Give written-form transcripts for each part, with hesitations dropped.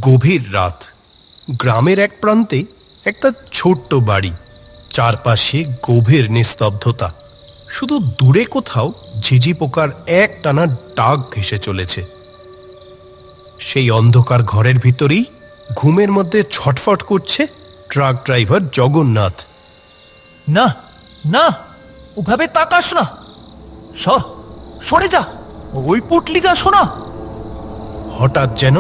গভীর রাত। গ্রামের এক প্রান্তে একটা ছোট্ট বাড়ি, চারপাশে গভীর নিস্তব্ধতা। শুধু দূরে কোথাও ঝিঝি পোকার এক টানা ডাক ভেসে চলেছে। সেই অন্ধকার ঘরের ভিতরেই ঘুমের মধ্যে ছটফট করছে ট্রাক ড্রাইভার জগন্নাথ। না না, ওভাবে তাকাস না, সরে যা, ওই পুটলিটা শোনা। হঠাৎ যেন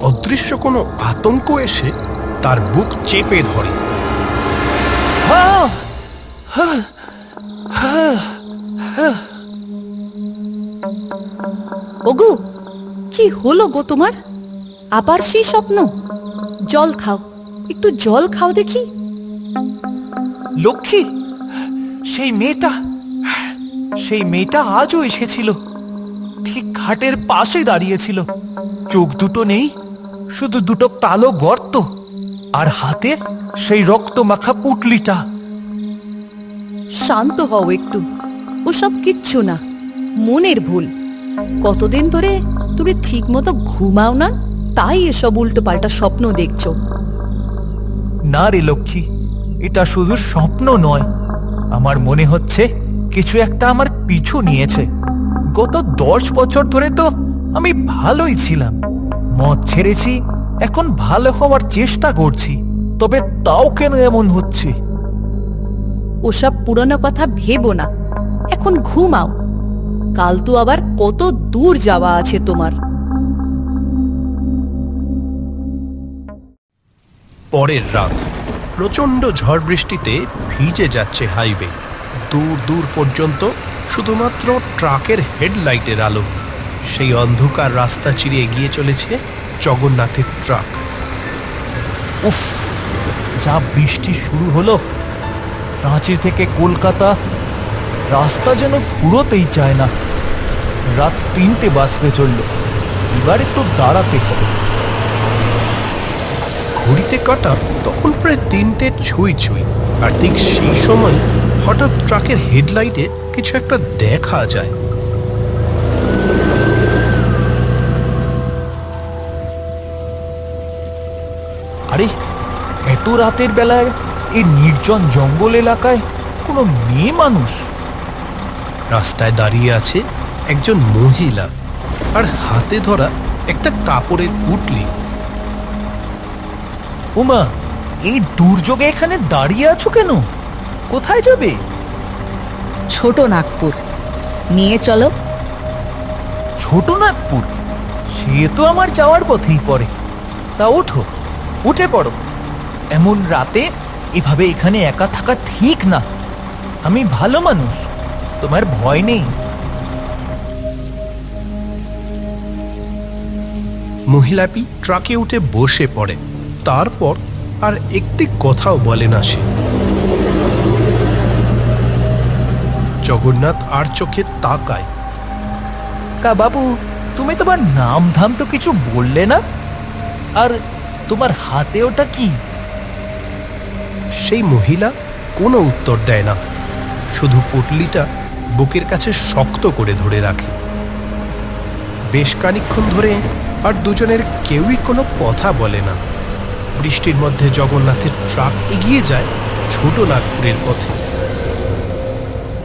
অদৃশ্য কোনো আতঙ্ক এসে তার বুক চেপে ধরে। ওগো, কি হলো গো তোমার? আবার সেই স্বপ্ন? জল খাও, একটু জল খাও দেখি। লক্ষ্মী, সেই মেয়েটা আজও এসেছিল, ঠিক ঘাটের পাশে দাঁড়িয়েছিল। চোখ দুটো নেই, শুধু দুটো কালো গর্ত, আর হাতে সেই রক্ত মাখা পুটলিটা। শান্ত হও একটু, ওসব কিচ্ছু না, মনের ভুল। কতদিন ধরে তুমি ঠিক মতো ঘুমাও না, তাই এসব উল্টো পাল্টা স্বপ্ন দেখছো। না রে লক্ষ্মী, এটা শুধু স্বপ্ন নয়, আমার মনে হচ্ছে কিছু একটা আমার পিছু নিয়েছে। গত 10 বছর ধরে তো আমি ভালোই ছিলাম, মদ ছেড়েছি, এখন ভালো হওয়ার চেষ্টা করছি, তবে তাও কেন এমন হচ্ছে? ওসব পুরনো কথা ভেবো না, এখন ঘুমাও। কাল তো আবার কত দূর যাওয়া আছে তোমার। পরের রাত, প্রচণ্ড ঝড় বৃষ্টিতে ভিজে যাচ্ছে হাইওয়ে। দূর দূর পর্যন্ত শুধুমাত্র ট্রাকের হেডলাইটের আলো। সেই অন্ধকার রাস্তা চিরে এগিয়ে চলেছে জগন্নাথের ট্রাক। উফ, যা বৃষ্টি শুরু হলো! রাঁচি থেকে কলকাতা রাস্তা যেন ফুরোতেই চায় না। রাত 3টে বাজতে চলল, এবার একটু দাঁড়াতে হবে। ঘড়িতে কাটা তখন প্রায় 3টে ছুঁই ছুঁই। আর ঠিক সেই সময় হঠাৎ ট্রাকের হেডলাইটে কিছু একটা দেখা যায়। আরে, এত রাতের বেলায় এই নির্জন জঙ্গল এলাকায় কোনো মেয়ে মানুষ? রাস্তায় দাঁড়িয়ে আছে একজন মহিলা, আর হাতে ধরা একটা কাপড়ের পুটলি। উমা, এই দুর্যোগে এখানে দাঁড়িয়ে আছো কেন? কোথায় যাবে? ছোট নাগপুর, নিয়ে চলো। ছোট নাগপুর? সে তো আমার যাওয়ার পথেই পড়ে। তা ওঠো, উঠে পড়ো। এমন রাতে এভাবে এখানে একা থাকা ঠিক না। আমি ভালো মানুষ, তোমার ভয় নেই। মহিলাটি ট্রাকে উঠে বসে পড়ে। তারপর আর একটি কথাও বলে না সে। জগন্নাথ আর চোখে তাকায়। কা বাবু, তুমি তোমার নাম ধাম তো কিছু বললে না, আর তোমার হাতে ওটা কি? সেই মহিলা কোনো উত্তর দেয় না, শুধু পুটলিটা বুকের কাছে শক্ত করে ধরে রাখে। বেশ খানিকক্ষণ ধরে আর দুজনের কেউই কোনো কথা বলে না। বৃষ্টির মধ্যে জগন্নাথের ট্রাক এগিয়ে যায় ছোট নাগপুরের পথে।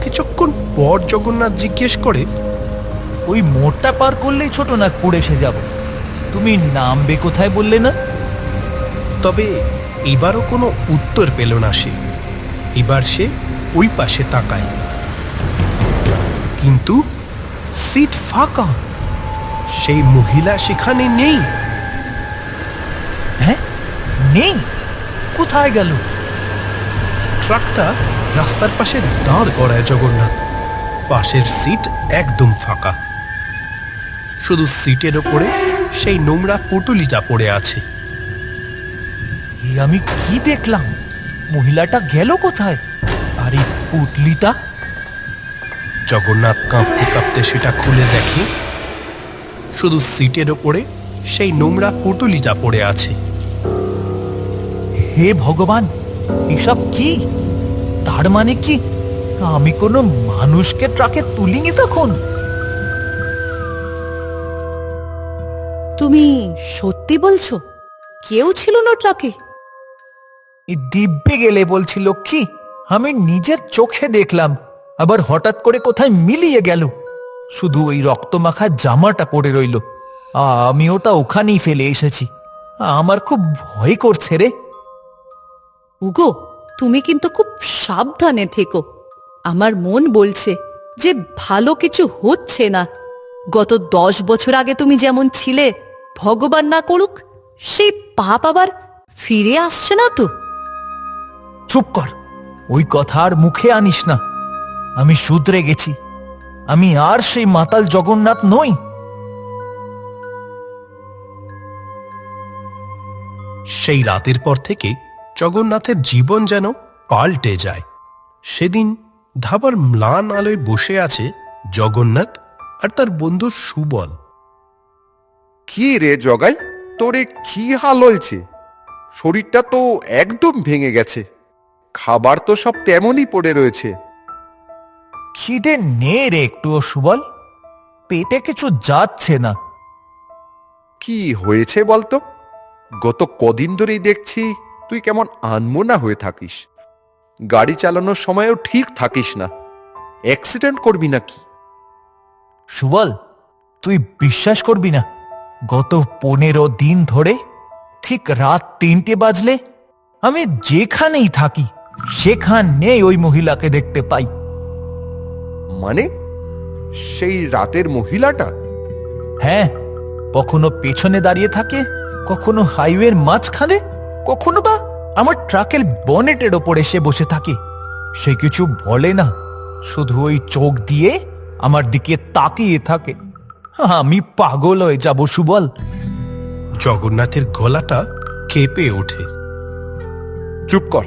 কিছুক্ষণ পর জগন্নাথ জিজ্ঞেস করে, ওই মোড়টা পার করলেই ছোট নাগপুর এসে যাব। তুমি নামবে কোথায় বললে না? তবে এবারও কোনো উত্তর পেল না সে। এবার সে ওই পাশে তাকায়, কিন্তু সিট ফাঁকা। সেই মহিলা সেখানে নেই। হ্যাঁ, নেই? কোথায় গেল? ট্রাকটা রাস্তার পাশে দাঁড় করায় জগন্নাথ। পাশের সিট একদম ফাঁকা, শুধু সিটের ওপরে সেই নোংরা পুটুলিটা পড়ে আছে। আমি কি দেখলাম? মহিলাটা গেল কোথায়? আর এই পুটলিটা? জগন্নাথ কাঁপতে কাঁপতে সেটা খুলে দেখে, শুধু সিটের ওপরে সেই নোংরা পুটুলিটা পড়ে আছে। হে ভগবান, এসব কি? তার মানে কি আমি কোনো মানুষকে ট্রাকে তুলিনি তখন? তুমি সত্যি বলছো? কেউ ছিল না ট্রাকে? এই দিব্যে গেলে বলছি লক্ষ্মী, আমি নিজের চোখে দেখলাম, আবার হঠাৎ করে কোথায় মিলিয়ে গেল। শুধু ওই রক্তমাখা জামাটা পড়ে রইল। আমি ওটা ওখানেই ফেলে এসেছি। আমার খুব ভয় করছে রে। উগো, তুমি কিন্তু খুব সাবধানে থেকো। আমার মন বলছে যে ভালো কিছু হচ্ছে না। গত 10 বছর আগে তুমি যেমন ছিলে, ভগবান না করুক সেই পাপ আবার ফিরে আসছে না তো? চুপ কর, ওই কথা আর মুখে আনিস না। আমি শুধরে গেছি, আমি আর সেই মাতাল জগন্নাথ নই। সেই রাতের পর থেকে জগন্নাথের জীবন যেন পাল্টে যায়। সেদিন ধাবার ম্লান আলোয় বসে আছে জগন্নাথ আর তার বন্ধু সুবল। কি রে জগাই, তোরে কি হাল হয়েছে? শরীরটা তো একদম ভেঙে গেছে, খাবার তো সব তেমনই পড়ে রয়েছে। খিদে নে রে একটুও সুবল, পেটে কিছু যাচ্ছে না। কি হয়েছে বলতো? গত কদিন ধরেই দেখছি তুই কেমন আনমনা হয়ে থাকিস। গাড়ি চালানোর সময়ও ঠিক থাকিস না। অ্যাক্সিডেন্ট করবি নাকি? সুবল, তুই বিশ্বাস করবি না, গত 15 দিন ধরে ঠিক রাত 3টে বাজলে আমি যেখানেই থাকি সেখানেই ওই মহিলাকে দেখতে পাই। মানে সেই রাতের মহিলাটা? হ্যাঁ, কখনো পেছনে দাঁড়িয়ে থাকে, কখনো হাইওয়ের মাঝখানে, কখনো বা আমার ট্রাকের বনেটের ওপর এসে বসে থাকে। সে কিছু বলে না, শুধু ওই চোখ দিয়ে আমার দিকে তাকিয়ে থাকে। আমি পাগল হয়ে যাব সুবল। জগন্নাথের গলাটা কেঁপে ওঠে। চুপ কর,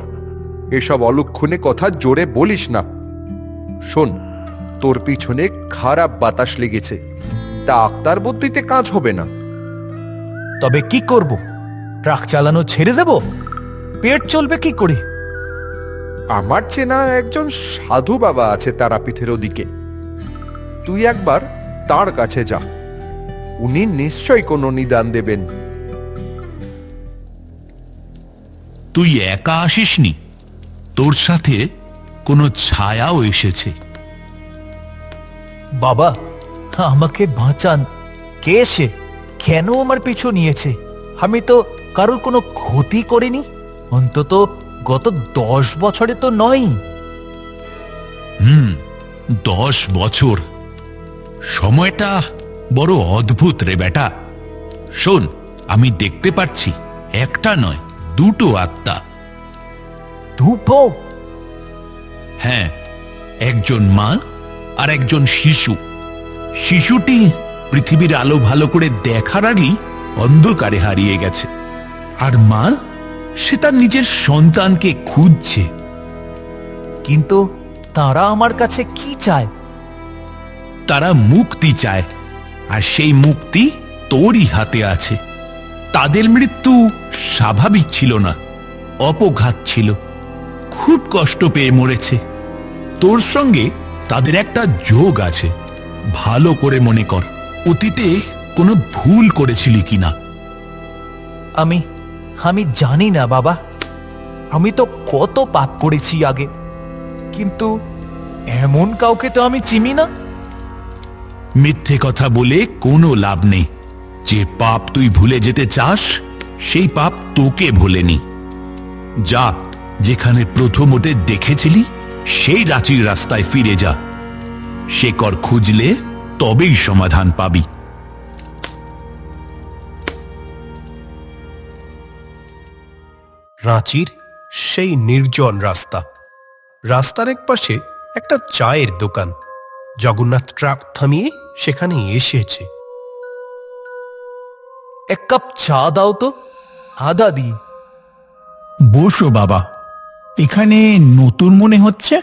এসব অলক্ষণে কথা জোরে বলিস না। শোন, তোর পিছনে খারাপ বাতাস লেগেছে, ডাক্তার বুদ্ধিতে কাজ হবে না। তবে কি করব? ট্রাক চালানো ছেড়ে দেব? পেট চলবে কি করে? আমার চেনা একজন সাধু বাবা আছে তারাপীঠের ওদিকে, তুই একবার তার কাছে যা, উনি নিশ্চয় কোনো নিদান দেবেন। তুই একা আসিসনি, তোর সাথে কোনো ছায়াও এসেছে। বাবা, আমাকে বাঁচান। কে সে? কেন আমার পিছু নিয়েছে? আমি তো কারোর কোনো ক্ষতি করিনি, অন্তত গত 10 বছরে তো নয়। 10 বছর, সময়টা বড় অদ্ভুত রে বেটা। শোন, আমি দেখতে পাচ্ছি একটা নয়, দুটো আত্মা। দুটো? হ্যাঁ, একজন মা আর একজন শিশু। শিশুটি পৃথিবীর আলো ভালো করে দেখার আগেই অন্ধকারে হারিয়ে গেছে, আর মা, সে তার নিজের সন্তানকে খুঁজছে। কিন্তু তারা আমার কাছে কি চায়? তারা মুক্তি চায়, আর সেই মুক্তি তোরই হাতে আছে। তাদের মৃত্যু স্বাভাবিক ছিল না, অপঘাত ছিল। খুব কষ্ট পেয়ে মরেছে। তোর সঙ্গে তাদের একটা যোগ আছে। ভালো করে মনে কর, অতীতে কোনো ভুল করেছিলি কিনা। আমি জানি না বাবা। আমি তো কত পাপ করেছি আগে, কিন্তু এমন কাউকে তো আমি চিনি না। মিথ্যে কথা বলে কোনো লাভ নেই। যে পাপ তুই ভুলে যেতে চাস, সেই পাপ তোকে ভোলেনি। যা, যেখানে প্রথম ওদের দেখেছিলি সেই রাঁচির রাস্তায় ফিরে যা। শেকড় খুঁজলে তবেই সমাধান পাবি। রাঁচির সেই নির্জন রাস্তা। রাস্তার এক পাশে একটা চায়ের দোকান। জগন্নাথ ট্রাক থামিয়ে সেখানে এসেছে। এক কাপ চা দাও তো, আদা দি। বসো বাবা, এখানে নতুন মনে হচ্ছে।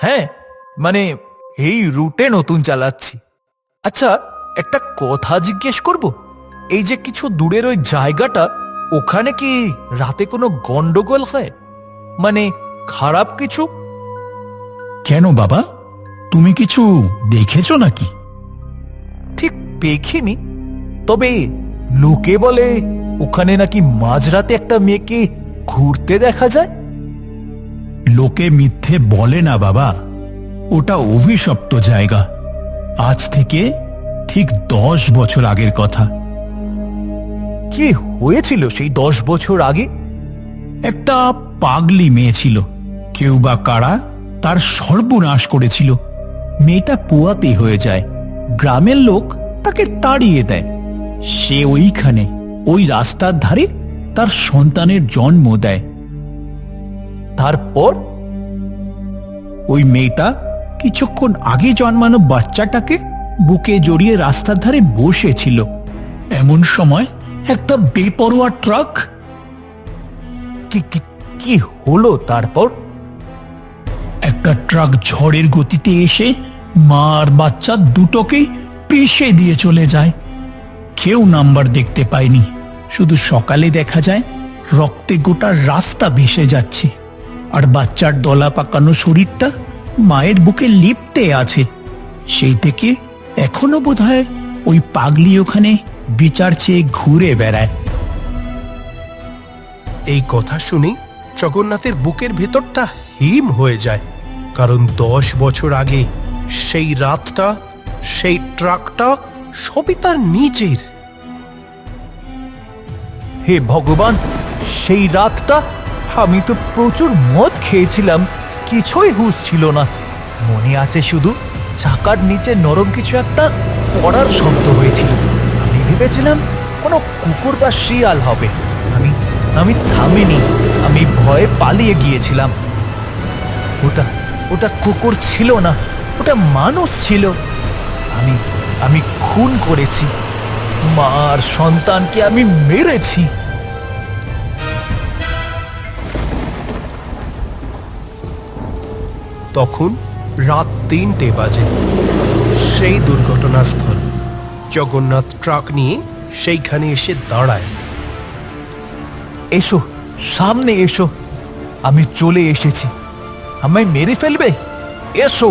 হ্যাঁ, মানে এই রুটে নতুন চালাচ্ছি। আচ্ছা, একটা কথা জিজ্ঞেস করব? এই যে কিছু দূরের ওই জায়গাটা, ওখানে কি রাতে কোনো গন্ডগোল হয়? মানে খারাপ কিছু? কেন বাবা, তুমি কিছু দেখেছো নাকি? ঠিক দেখিনি, তবে লোকে বলে ওখানে নাকি মাঝরাতে একটা মেয়েকে ঘুরতে দেখা যায়। লোকে মিথ্যে বলে না বাবা, ওটা অভিশপ্ত জায়গা। আজ থেকে ঠিক 10 বছর আগের কথা। কি হয়েছিল সেই 10 বছর আগে? একটা পাগলি মেয়ে ছিল, কেউ বা কারা তার সর্বনাশ করেছিল। মেয়েটা পোয়াতে হয়ে যায়, গ্রামের লোক তাকে তাড়িয়ে দেয়। সে ওইখানে ওই রাস্তার ধারে তার সন্তানের জন্ম দেয়। তারপর ওই মেয়েটা কিছুক্ষণ আগে জন্মানো বাচ্চাটাকে বুকে জড়িয়ে রাস্তার ধারে বসেছিল। এমন সময় একটা বেপরোয়া ট্রাক কি কি কি হলো তারপর? একটা ট্রাক ঝড়ের গতিতে এসে মা আর বাচ্চা দুটোকেই পিষে দিয়ে চলে যায়। কেউ নাম্বার দেখতে পায়নি, শুধু সকালে দেখা যায় রক্তে গোটা রাস্তা ভেসে যাচ্ছে, আর বাচ্চার দলা পাকানো শরীরটা মায়ের বুকে লিপ্টে আছে। সেই থেকে এখনো বোধহয় ওই পাগলি ওখানে বিচার চেয়ে ঘুরে বেড়ায়। এই কথা শুনে জগন্নাথের বুকের ভেতরটা হিম হয়ে যায়, কারণ 10 বছর আগে সেই রাতটা, সেই ট্রাকটা সবই তার নিজের। হে ভগবান, সেই রাতটা আমি তো প্রচুর মদ খেয়েছিলাম, কিছুই হুঁশ ছিল না। মনে আছে শুধু চাকার নিচে নরম কিছু একটা পড়ার শব্দ হয়েছিল। আমি ভেবেছিলাম কোনো কুকুর বা শিয়াল হবে। আমি আমি থামিনি, আমি ভয়ে পালিয়ে গিয়েছিলাম। ওটা ওটা কুকুর ছিল না, ওটা মানুষ ছিল। আমি আমি খুন করেছি, মার সন্তানকে আমি মেরেছি। তখন রাত 3টে বাজে। সেই দুর্ঘটনাস্থল। জগন্নাথ ট্রাক নিয়ে সেইখানে এসে দাঁড়ায়। এসো, সামনে এসো, আমি চলে এসেছি। আমায় মেরে ফেলবে? এসো।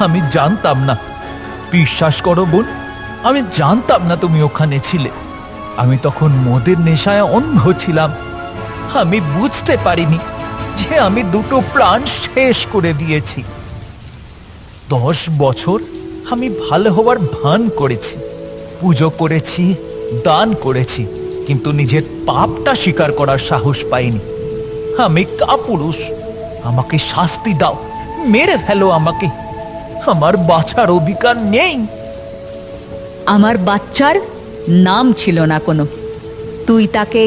আমি জানতাম না, বিশ্বাস করো বোন, আমি জানতাম না তুমি ওখানে ছিলে। আমি তখন মদের নেশায় অন্ধ ছিলাম। আমি বুঝতে পারিনি যে আমি দুটো প্রাণ শেষ করে দিয়েছি। 10 বছর আমি ভালো হবার ভান করেছি, পুজো করেছি, দান করেছি, কিন্তু নিজের পাপটা স্বীকার করার সাহস পাইনি। আমি কাপুরুষ, আমাকে শাস্তি দাও, মেরে ফেলো আমাকে। আমার বাঁচার অধিকার নেই। আমার বাচ্চার নাম ছিল না কোনো, তুই তাকে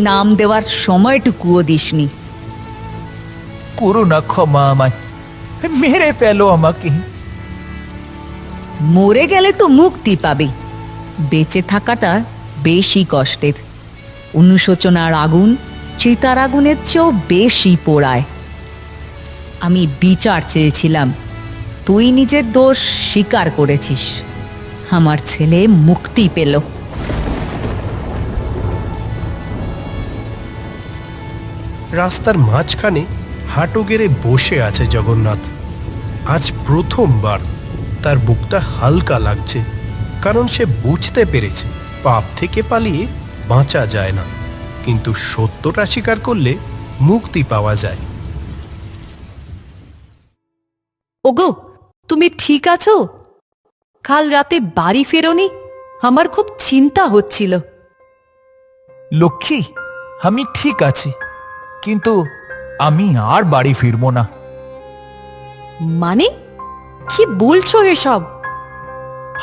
নাম দেওয়ার সময়টুকুও দিসনি। করো না ক্ষমা আমায়, মেরে ফেলো আমাকে। মরে গেলে তো মুক্তি পাবে, বেঁচে থাকাটা বেশি কষ্টের। অনুশোচনার আগুন চিতার আগুনের চেয়েও বেশি পোড়ায়। আমি বিচার চেয়েছিলাম, তুই নিজের দোষ স্বীকার করেছিস, আমার ছেলে মুক্তি পেল। রাস্তার মাঝখানে হাঁটু গেড়ে বসে আছে জগন্নাথ। আজ প্রথমবার তার বুকটা হালকা লাগছে, কারণ সে বুঝতে পেরেছে পাপ থেকে পালিয়ে বাঁচা যায় না, কিন্তু সত্যটা স্বীকার করলে মুক্তি পাওয়া যায়। ওগো, তুমি ঠিক আছো? কাল রাতে বাড়ি ফেরোনি? আমার খুব চিন্তা হচ্ছিল। লক্ষ্মী, আমি ঠিক আছি, কিন্তু আমি আর বাড়ি ফিরবো না। মানে কি বলছো এসব?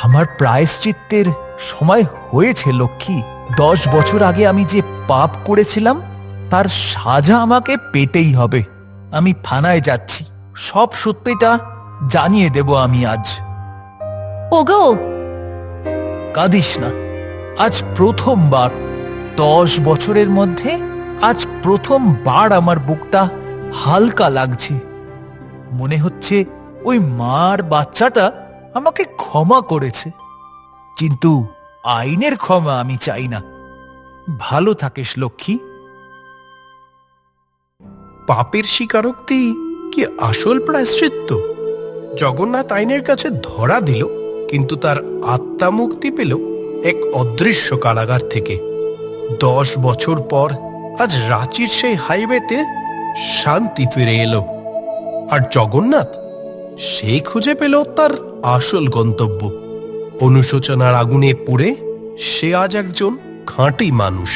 আমার প্রায়শ্চিত্তের সময় হয়েছে লক্ষ্মী। 10 বছর আগে আমি যে পাপ করেছিলাম তার সাজা আমাকে পেতেই হবে। আমি থানায় যাচ্ছি, সব সত্যিটা জানিয়ে দেব আমি আজ। ওগো, কাঁদিস না, আজ প্রথমবার 10 বছরের মধ্যে আজ প্রথমবার আমার বুকটা হালকা লাগছে। মনে হচ্ছে ওই মার বাচ্চাটা আমাকে ক্ষমা করেছে, কিন্তু আইনের ক্ষমা আমি চাই না। ভালো থাকিস লক্ষ্মী। পাপের স্বীকারোক্তি কি আসল প্রায়শ্চিত্ত? জগন্নাথ আইনের কাছে ধরা দিল, কিন্তু তার আত্মা মুক্তি পেল এক অদৃশ্য কারাগার থেকে। 10 বছর পর আজ রাঁচির সেই হাইওয়েতে শান্তি ফিরে এলো। আর জগন্নাথ, সে খুঁজে পেল তার আসল গন্তব্য। অনুশোচনার আগুনে পুড়ে সে আজ একজন খাঁটি মানুষ।